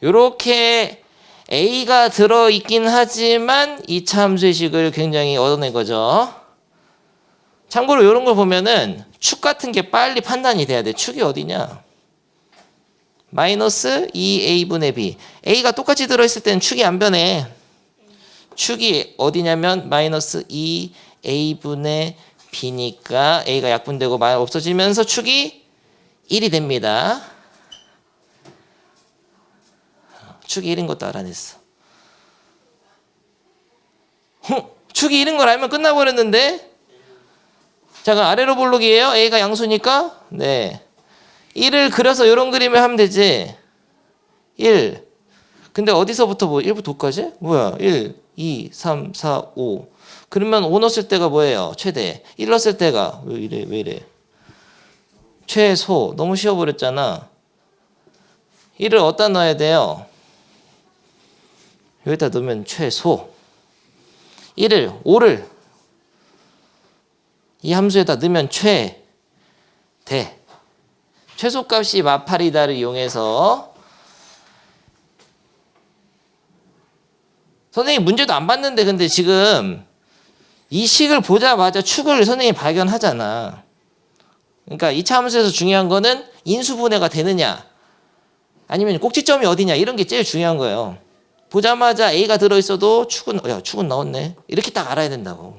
요렇게 a가 들어있긴 하지만 이 참수의 식을 굉장히 얻어낸 거죠. 참고로 이런 걸 보면은 축 같은 게 빨리 판단이 돼야 돼. 축이 어디냐? 마이너스 2a분의 b. a가 똑같이 들어있을 때는 축이 안 변해. 축이 어디냐면 마이너스 2a분의 b니까 a가 약분되고 없어지면서 축이 1이 됩니다. 축이 1인 것도 알아냈어. 축이 1인 걸 알면 끝나버렸는데? 자, 그럼 아래로 볼록이에요. a가 양수니까? 네. 1을 그려서 이런 그림을 하면 되지. 1. 근데 어디서부터 1부터 5까지? 뭐야? 1, 2, 3, 4, 5. 그러면 5 넣었을 때가 뭐예요? 최대. 1 넣었을 때가 왜 이래? 최소. 너무 쉬워버렸잖아. 1을 어디다 넣어야 돼요? 여기다 넣으면 최소. 5를 이 함수에다 넣으면 최대. 최소값이 마파리다를 이용해서 선생님 문제도 안 봤는데 근데 지금 이 식을 보자마자 축을 선생님이 발견하잖아. 그러니까 이차 함수에서 중요한 거는 인수분해가 되느냐 아니면 꼭지점이 어디냐 이런 게 제일 중요한 거예요. 보자마자 A가 들어있어도 축은 나왔네. 이렇게 딱 알아야 된다고.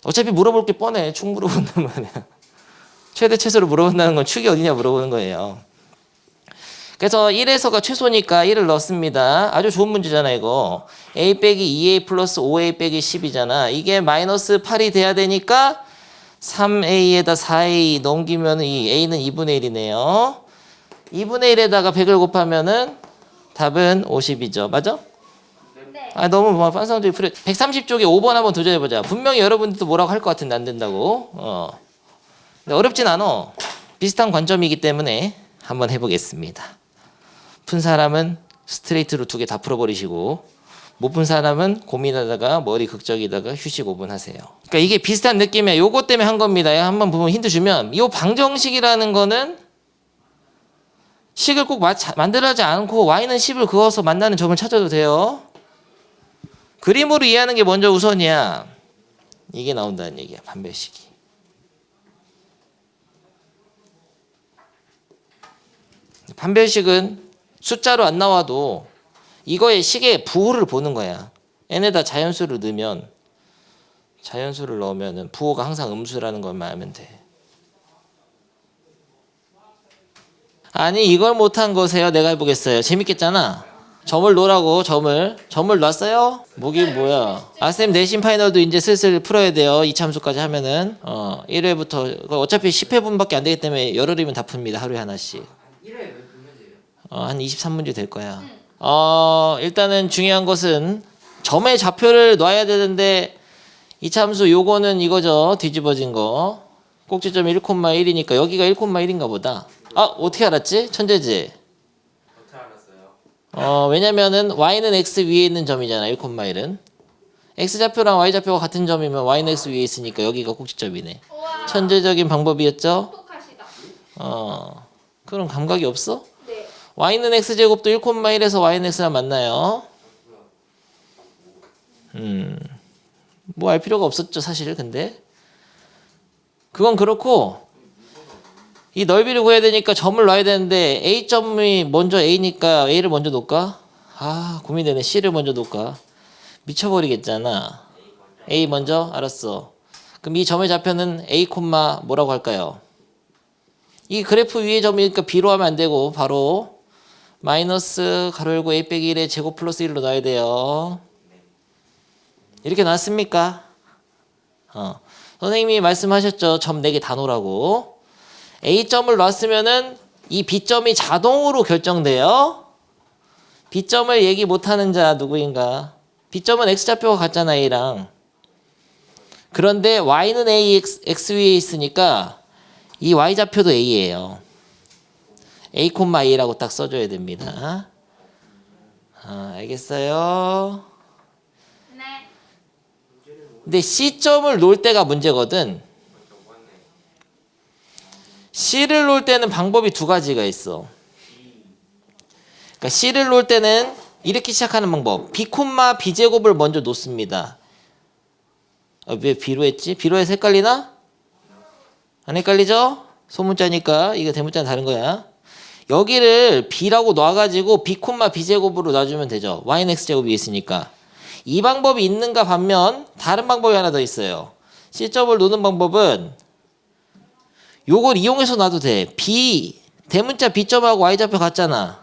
어차피 물어볼 게 뻔해. 축 물어본단 말이야. 최대 최소를 물어본다는 건 축이 어디냐 물어보는 거예요. 그래서 1에서가 최소니까 1을 넣습니다. 아주 좋은 문제잖아 이거. a 빼기 2a 플러스 5a 빼기 10이잖아. 이게 마이너스 8이 돼야 되니까 3a에다 4a 넘기면 이 a는 2분의 1이네요. 2분의 1에다가 100을 곱하면은 답은 50이죠. 맞아? 네. 너무 환상적이 풀려. 130쪽에 5번 한번 도전해보자. 분명히 여러분들도 뭐라고 할 것 같은데 안 된다고. 근데 어렵진 않아. 비슷한 관점이기 때문에 한번 해보겠습니다. 푼 사람은 스트레이트로 2개 다 풀어버리시고 못 푼 사람은 고민하다가 머리 극적이다가 휴식 5분 하세요. 그러니까 이게 비슷한 느낌이야. 요거 때문에 한 겁니다. 한번 보면 힌트 주면 이 방정식이라는 거는 식을 꼭 만들어지 않고 y는 10을 그어서 만나는 점을 찾아도 돼요. 그림으로 이해하는 게 먼저 우선이야. 이게 나온다는 얘기야. 판별식이. 판별식은 숫자로 안 나와도 이거의 식의 부호를 보는 거야. n에다 자연수를 넣으면 자연수를 넣으면 부호가 항상 음수라는 것만 알면 돼. 아니 이걸 못한 거세요. 내가 해보겠어요. 재밌겠잖아. 점을 놓으라고. 점을 놨어요? 목이 뭐야? 쌤 내신 파이널도 이제 슬슬 풀어야 돼요. 이 참수까지 하면은 1회부터 어차피 10회분밖에 안 되기 때문에 열흘이면 다 풉니다. 하루에 하나씩. 1회 몇 문제예요? 한 23문제 될 거야. 일단은 중요한 것은 점의 좌표를 놔야 되는데 이 참수 요거는 이거죠. 뒤집어진 거. 꼭지점이 1,1이니까 여기가 1,1인가 보다. 어떻게 알았지? 천재지? 어떻게 알았어요? 왜냐면은 y는 x 위에 있는 점이잖아. 1,1은. x좌표랑 y좌표가 같은 점이면 y는 x 위에 있으니까 여기가 꼭지점이네. 우와. 천재적인 방법이었죠? 똑똑하시다. 그럼 감각이 없어? 네. y는 x제곱도 1,1에서 y는 x랑 만나요. 뭐 알 필요가 없었죠 사실. 근데 그건 그렇고 이 넓이를 구해야 되니까 점을 놔야 되는데 A점이 먼저 A니까 A를 먼저 놓을까? 고민되네. C를 먼저 놓을까? 미쳐버리겠잖아. A 먼저? 알았어. 그럼 이 점의 좌표는 A, 뭐라고 할까요? 이 그래프 위에 점이니까 B로 하면 안 되고 바로 마이너스 가로 열고 A 빼기 1에 제곱 플러스 1로 놔야 돼요. 이렇게 놨습니까? 선생님이 말씀하셨죠. 점 4개 다 놓으라고. A점을 놨으면은 이 B점이 자동으로 결정돼요. B점을 얘기 못하는 자 누구인가? B점은 X좌표가 같잖아 A랑. 그런데 Y는 X 위에 있으니까 이 Y좌표도 A예요. A, A라고 딱 써줘야 됩니다. 알겠어요? 네. 근데 C점을 놓을 때가 문제거든. C를 놓을 때는 방법이 두 가지가 있어. 그러니까 C를 놓을 때는 이렇게 시작하는 방법. B, B제곱을 먼저 놓습니다. 왜 B로 했지? B로 해서 헷갈리나? 안 헷갈리죠? 소문자니까. 이거 대문자는 다른 거야. 여기를 B라고 놔가지고 B, B제곱으로 놔주면 되죠. Y는 X제곱이 있으니까. 이 방법이 있는가 반면 다른 방법이 하나 더 있어요. C점을 놓는 방법은 요걸 이용해서 놔도 돼. B, 대문자 B점하고 Y좌표 같잖아.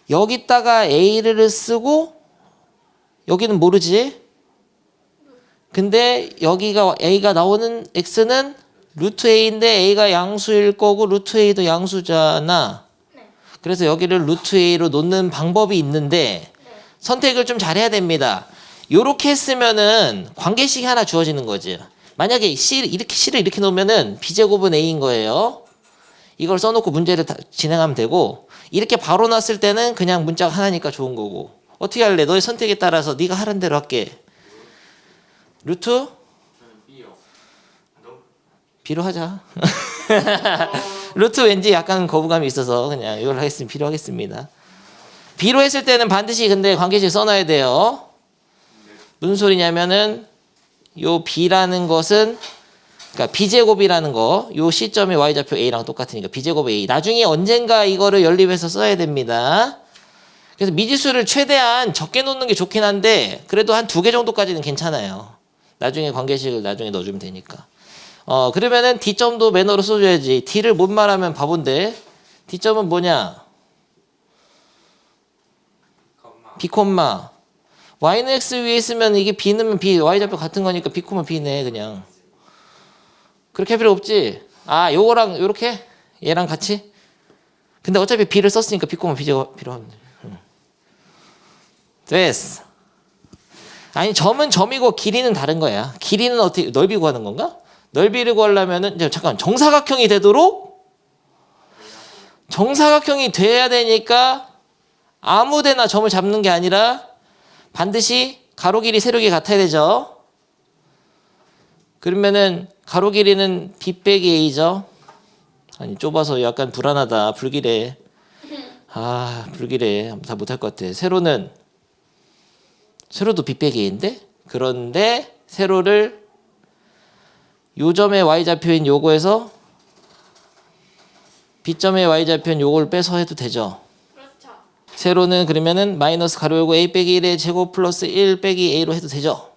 여기다가 A를 쓰고 여기는 모르지? 근데 여기가 A가 나오는 X는 루트 A인데 A가 양수일 거고 루트 A도 양수잖아. 네. 그래서 여기를 루트 A로 놓는 방법이 있는데 네. 선택을 좀 잘해야 됩니다. 요렇게 했으면은 관계식이 하나 주어지는 거지. 만약에 C를 이렇게 놓으면은 B제곱은 A인 거예요. 이걸 써놓고 문제를 진행하면 되고, 이렇게 바로 놨을 때는 그냥 문자가 하나니까 좋은 거고. 어떻게 할래? 너의 선택에 따라서 네가 하는 대로 할게. 루트? B요. B로 하자. 루트 왠지 약간 거부감이 있어서 그냥 이걸 하겠습니다. B로 하겠습니다. B로 했을 때는 반드시 근데 관계식 써놔야 돼요. 무슨 소리냐면은 요 B라는 것은 그러니까 B제곱이라는 거, 요 C점의 Y좌표 A랑 똑같으니까 B제곱 A. 나중에 언젠가 이거를 연립해서 써야 됩니다. 그래서 미지수를 최대한 적게 놓는 게 좋긴 한데 그래도 한 2개 정도까지는 괜찮아요. 나중에 관계식을 나중에 넣어주면 되니까. 그러면은 D점도 매너로 써줘야지. D를 못 말하면 바본데. D점은 뭐냐? B, Y는 X 위에 있으면 이게 B 넣으면 B, Y좌표 같은 거니까 B, B네 그냥. 그렇게 할 필요 없지. 요거랑 요렇게 얘랑 같이. 근데 어차피 B를 썼으니까 B, B가 필요하면 돼. 됐어. 아니 점은 점이고 길이는 다른 거야. 길이는 어떻게 넓이 구하는 건가? 넓이를 구하려면은 잠깐 정사각형이 되도록 정사각형이 돼야 되니까 아무데나 점을 잡는 게 아니라 반드시 가로 길이 세로 길이 같아야 되죠. 그러면은 가로 길이는 B 빼기 A죠. 아니 좁아서 약간 불안하다. 불길해. 불길해. 다 못할 것 같아. 세로도 B 빼기 A인데? 그런데 세로를 요 점의 Y좌표인 요거에서 B점의 Y좌표인 요걸 빼서 해도 되죠. 그렇죠. 세로는 그러면은 마이너스 가로 열고 A 빼기 1의 제곱 플러스 1 빼기 A로 해도 되죠.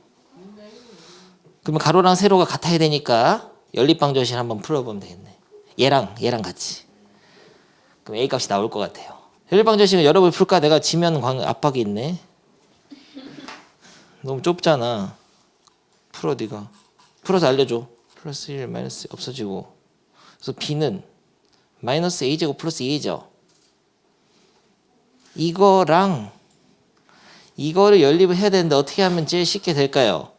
그러면 가로랑 세로가 같아야 되니까 연립방정식 한번 풀어보면 되겠네. 얘랑 같이. 그럼 A 값이 나올 것 같아요. 연립방정식은 여러 번 풀까? 내가 지면 압박이 있네. 너무 좁잖아. 풀어 네가. 풀어서 알려줘. 플러스 1 마이너스 없어지고. 그래서 B는 마이너스 A제곱 플러스 2A죠. 이거랑 이거를 연립을 해야 되는데 어떻게 하면 제일 쉽게 될까요?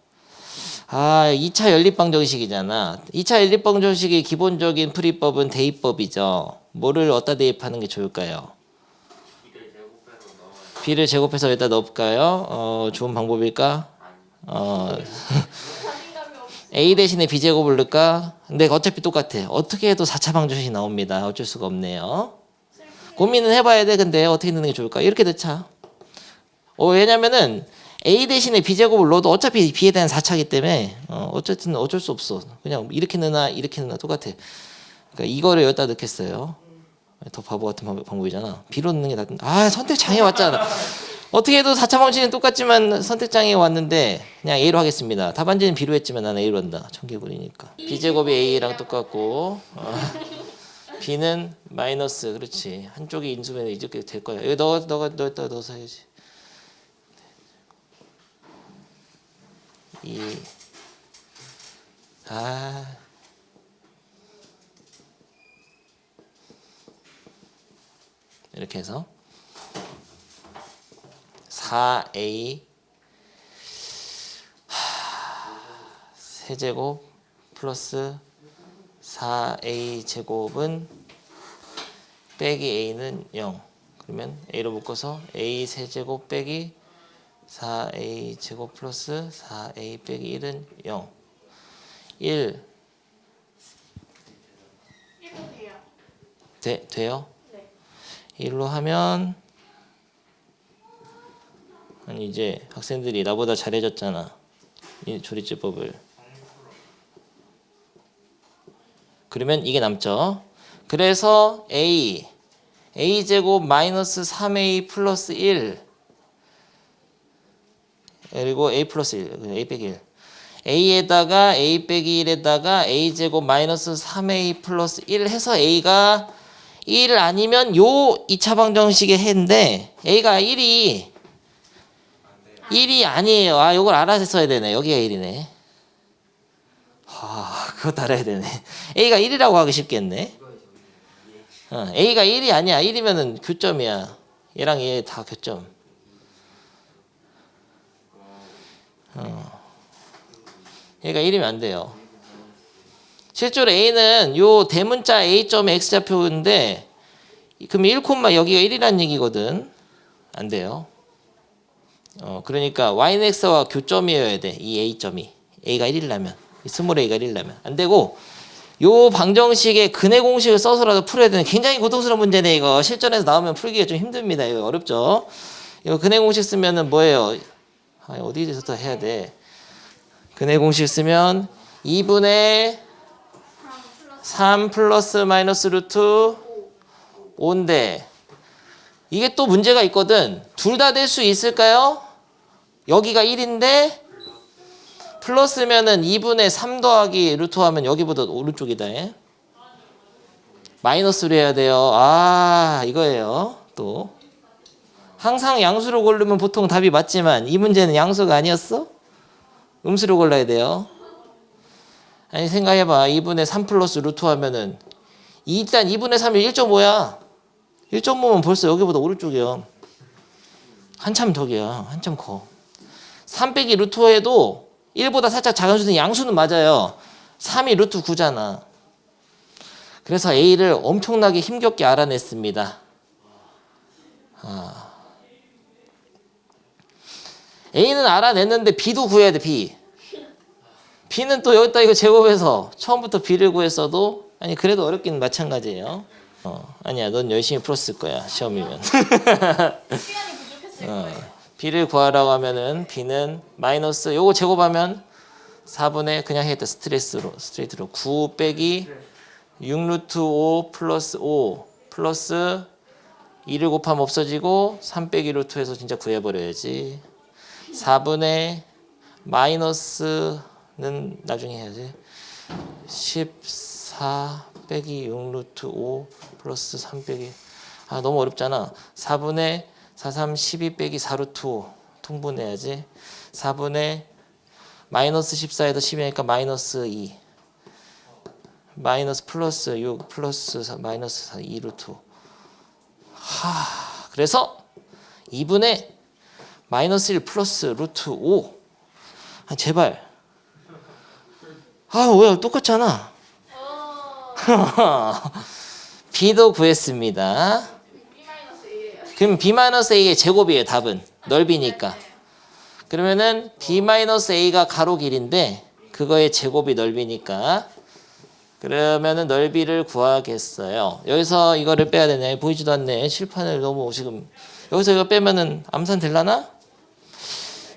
2차 연립방정식이잖아. 2차 연립방정식의 기본적인 풀이법은 대입법이죠. 뭐를 어디다 대입하는 게 좋을까요? B를 제곱해서 여기다 넣을까요? 좋은 방법일까? 자신감이 없어. A 대신에 B제곱을 넣을까? 근데 어차피 똑같아. 어떻게 해도 4차 방정식이 나옵니다. 어쩔 수가 없네요. 고민은 해봐야 돼. 근데 어떻게 넣는 게 좋을까? 이렇게 넣자. 왜냐면은 A 대신에 B제곱을 넣어도 어차피 B에 대한 4차이기 때문에 어쨌든 어쩔 수 없어. 그냥 이렇게 넣나 이렇게 넣나 똑같아. 그러니까 이거를 여기다 넣겠어요. 더 바보 같은 방법이잖아. B로 넣는 게 낫다. 선택장애 왔잖아. 어떻게 해도 4차 방식은 똑같지만 선택장애 왔는데 그냥 A로 하겠습니다. 답안지는 B로 했지만 나는 A로 한다. 청개구리니까. B제곱이 A랑 똑같고 B는 마이너스. 그렇지. 한쪽이 인수면 이렇게 될 거야. 여기 너가 넣어서 해야지. 이렇게 해서 4A 세제곱 플러스 4A 제곱은 빼기 A는 0. 그러면 a로 묶어서 a 세제곱 빼기 4a 제곱 플러스 4a 빼기 1은 0. 1 1도 돼요. 돼요? 네. 1로 하면 아니 이제 학생들이 나보다 잘해졌잖아. 이 조리제법을. 그러면 이게 남죠. 그래서 a 제곱 마이너스 3a 플러스 1 그리고 a 플러스 1 a 빼기 1 a에다가 a 빼기 1에다가 a 제곱 마이너스 3a 플러스 1 해서 a가 1 아니면 요 2차 방정식의 해인데 a가 1이 아니에요. 아, 요걸 알아서 써야 되네. 여기가 1이네. 아, 그거 알아야 되네. a가 1이라고 하기 쉽겠네. a가 1이 아니야. 1이면은 교점이야. 얘랑 얘 다 교점. 얘가 1이면 안 돼요. 실제로 a는 요 대문자 a점 x좌표인데 그럼 1, 여기가 1이라는 얘기거든. 안 돼요. 그러니까 y는 x와 교점이어야 돼. 이 a점이. a가 1이려면. 이 스몰 a가 1이려면. 안 되고 요 방정식의 근해 공식을 써서라도 풀어야 되는 굉장히 고통스러운 문제네. 이거 실전에서 나오면 풀기가 좀 힘듭니다. 이거 어렵죠. 이거 근해 공식 쓰면은 뭐예요? 아, 어디에서도 해야 돼. 근해 공식 쓰면 2분의 3 플러스 마이너스 루트 5인데 이게 또 문제가 있거든. 둘 다 될 수 있을까요? 여기가 1인데 플러스면은 2분의 3 더하기 루트 하면 여기보다 오른쪽이다. 마이너스로 해야 돼요. 아, 이거예요. 또 항상 양수로 고르면 보통 답이 맞지만 이 문제는 양수가 아니었어? 음수로 골라야 돼요. 아니 생각해봐. 2분의 3 플러스 루트 하면은 일단 2분의 3이 1.5야. 1.5면 벌써 여기보다 오른쪽이야. 한참 덕이야. 한참 커. 3 빼기 루트 해도 1보다 살짝 작은 수는 양수는 맞아요. 3이 루트 9잖아. 그래서 A를 엄청나게 힘겹게 알아냈습니다. A는 알아냈는데 B도 구해야 돼. B는 또 여기다 이거 제곱해서 처음부터 B를 구했어도 아니 그래도 어렵긴 마찬가지예요. 아니야 넌 열심히 풀었을 거야 시험이면. 시간이 부족했을 거예요. B를 구하라고 하면은 B는 마이너스 요거 제곱하면 4분의 그냥 해야 돼. 스트레이트로 9 빼기 6 루트 5 플러스 5 플러스 2를 곱하면 없어지고 3 빼기 루트해서 진짜 구해버려야지. 4분의 마이너스는 나중에 해야지. 14 빼기 6 루트 5 플러스 3 빼기 아 너무 어렵잖아. 4분의 4, 3, 12 빼기 4 루트 5 통분해야지. 4분의 마이너스 14에다 12하니까 마이너스 2 마이너스 플러스 6 플러스 4, 마이너스 4 2 루트 5 그래서 2분의 마이너스 1 플러스 루트 5 아 제발 왜 똑같잖아. B도 구했습니다. B-A예요. 그럼 B-A의 제곱이에요. 답은 넓이니까. 그러면은 B-A가 가로 길인데 그거의 제곱이 넓이니까 그러면은 넓이를 구하겠어요. 여기서 이거를 빼야 되네. 보이지도 않네. 칠판을 너무 지금 여기서 이거 빼면은 암산 될라나?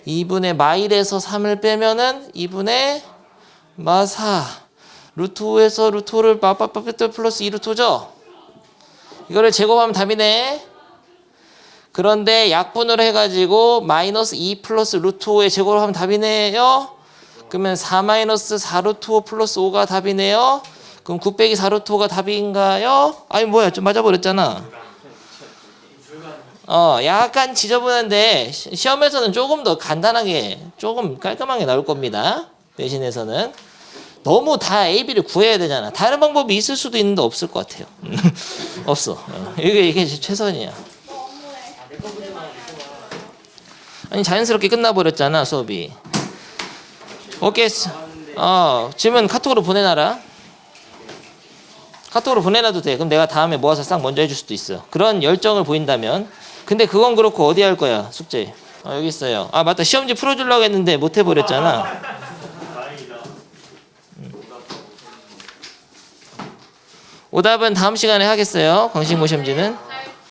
2분의 마일에서 3을 빼면은 2분의 마4 루트 5에서 루트 5를 빠빠빠빠 플러스 2 루트 5죠? 이거를 제곱하면 답이네. 그런데 약분을 해가지고 마이너스 2 플러스 루트 5의 제곱을 하면 답이네요. 그러면 4 마이너스 4 루트 5 플러스 5가 답이네요. 그럼 9 빼기 4 루트 5가 답인가요? 아니 뭐야 좀 맞아버렸잖아. 약간 지저분한데 시험에서는 조금 더 간단하게 조금 깔끔하게 나올 겁니다. 대신에서는 너무 다 A, B를 구해야 되잖아. 다른 방법이 있을 수도 있는데 없을 것 같아요. 없어. 이게 최선이야. 아니 자연스럽게 끝나버렸잖아 수업이. 오케이. 질문 카톡으로 보내놔라. 카톡으로 보내놔도 돼. 그럼 내가 다음에 모아서 싹 먼저 해줄 수도 있어. 그런 열정을 보인다면. 근데 그건 그렇고 어디 할 거야 숙제? 여기 있어요. 아 맞다, 시험지 풀어주려고 했는데 못 해버렸잖아. 다행이다. 오답은 다음 시간에 하겠어요. 광신고 시험지는.